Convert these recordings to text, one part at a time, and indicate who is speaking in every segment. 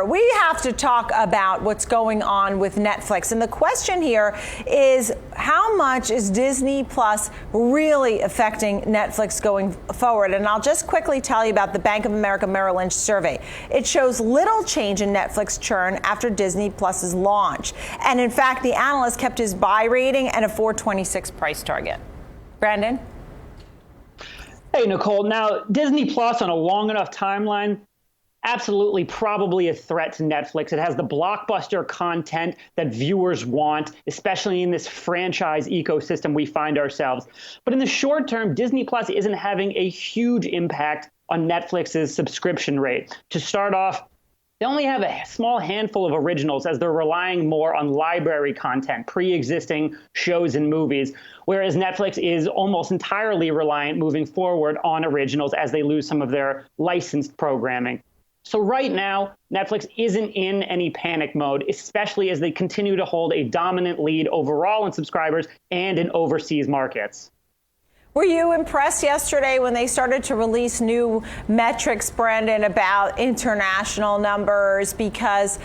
Speaker 1: We have to talk about what's going on with Netflix. And the question here is, how much is Disney Plus really affecting Netflix going forward? And I'll just quickly tell you about the Bank of America Merrill Lynch survey. It shows little change in Netflix churn after Disney Plus's launch. And in fact, the analyst kept his buy rating and a $4.26 price target. Brandon?
Speaker 2: Hey, Nicole. Now, Disney Plus on a long enough timeline, absolutely probably a threat to Netflix. It has the blockbuster content that viewers want, especially in this franchise ecosystem we find ourselves. But in the short term, Disney Plus isn't having a huge impact on Netflix's subscription rate. To start off, they only have a small handful of originals as they're relying more on library content, pre-existing shows and movies, whereas Netflix is almost entirely reliant moving forward on originals as they lose some of their licensed programming. So right now, Netflix isn't in any panic mode, especially as they continue to hold a dominant lead overall in subscribers and in overseas markets.
Speaker 1: Were you impressed yesterday when they started to release new metrics, Brandon, about international numbers? Because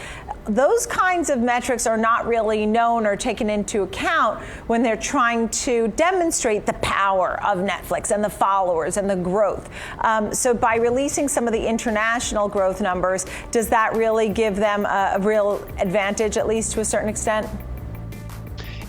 Speaker 1: those kinds of metrics are not really known or taken into account when they're trying to demonstrate the power of Netflix and the followers and the growth. So by releasing some of the international growth numbers, does that really give them a real advantage, at least to a certain extent?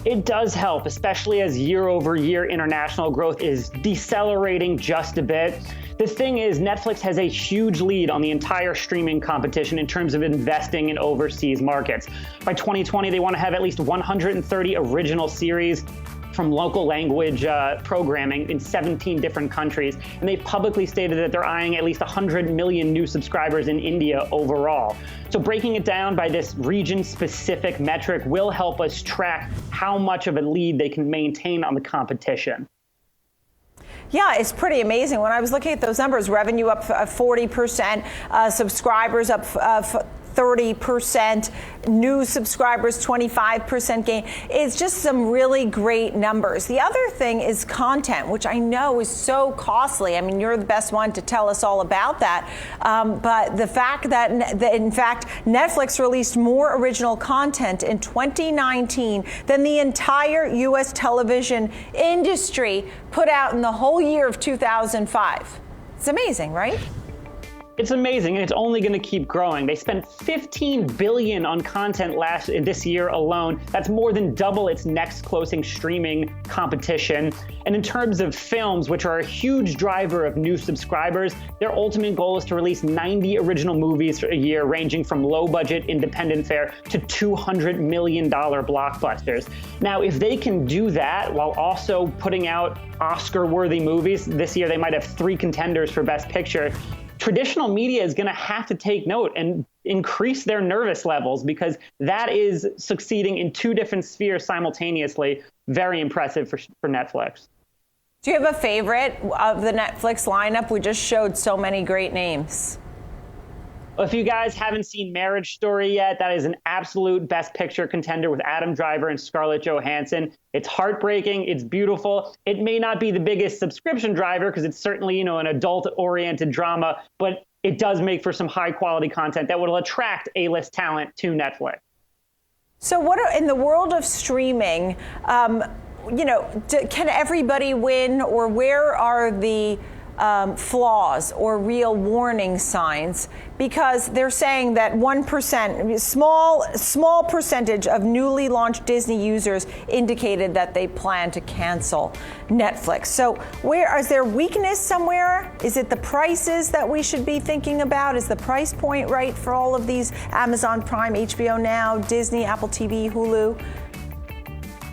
Speaker 2: It does help, especially as year-over-year international growth is decelerating just a bit. The thing is, Netflix has a huge lead on the entire streaming competition in terms of investing in overseas markets. By 2020, they want to have at least 130 original series from local language programming in 17 different countries. And they've publicly stated that they're eyeing at least 100 million new subscribers in India overall. So breaking it down by this region-specific metric will help us track how much of a lead they can maintain on the competition.
Speaker 1: Yeah, it's pretty amazing. When I was looking at those numbers, revenue up 40%, subscribers up 30%, new subscribers 25% gain. It's just some really great numbers. The other thing is content, which I know is so costly. I mean, you're the best one to tell us all about that. But the fact that, in fact, Netflix released more original content in 2019 than the entire U.S. television industry put out in the whole year of 2005. It's amazing, right?
Speaker 2: It's amazing, and it's only going to keep growing. They spent $15 billion on content this year alone. That's more than double its next closest streaming competition. And in terms of films, which are a huge driver of new subscribers, their ultimate goal is to release 90 original movies a year, ranging from low-budget independent fare to $200 million blockbusters. Now, if they can do that while also putting out Oscar-worthy movies, this year they might have 3 contenders for Best Picture, traditional media is going to have to take note and increase their nervous levels, because that is succeeding in 2 different spheres simultaneously. Very impressive for Netflix.
Speaker 1: Do you have a favorite of the Netflix lineup? We just showed so many great names.
Speaker 2: Well, if you guys haven't seen Marriage Story yet, that is an absolute Best Picture contender with Adam Driver and Scarlett Johansson. It's heartbreaking. It's beautiful. It may not be the biggest subscription driver because it's certainly, an adult-oriented drama, but it does make for some high-quality content that will attract A-list talent to Netflix.
Speaker 1: So in the world of streaming, can everybody win, or where are the flaws or real warning signs? Because they're saying that 1%, small percentage of newly launched Disney users indicated that they plan to cancel Netflix. So is there weakness somewhere? Is it the prices that we should be thinking about? Is the price point right for all of these? Amazon Prime, HBO Now, Disney, Apple TV, Hulu?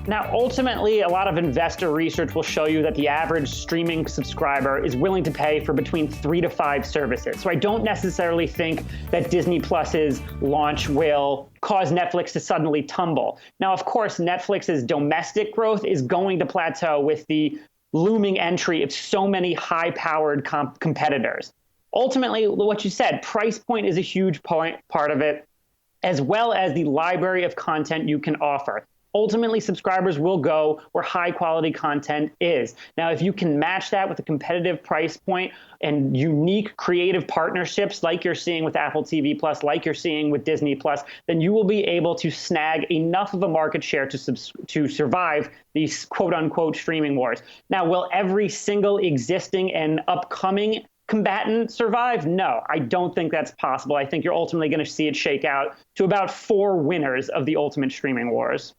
Speaker 2: Now, ultimately, a lot of investor research will show you that the average streaming subscriber is willing to pay for between 3 to 5 services. So I don't necessarily think that Disney Plus's launch will cause Netflix to suddenly tumble. Now, of course, Netflix's domestic growth is going to plateau with the looming entry of so many high-powered competitors. Ultimately, what you said, price point is a huge part of it, as well as the library of content you can offer. Ultimately, subscribers will go where high quality content is. Now, if you can match that with a competitive price point and unique creative partnerships like you're seeing with Apple TV Plus, like you're seeing with Disney Plus, then you will be able to snag enough of a market share to survive these quote unquote streaming wars. Now, will every single existing and upcoming combatant survive? No, I don't think that's possible. I think you're ultimately going to see it shake out to about 4 winners of the ultimate streaming wars.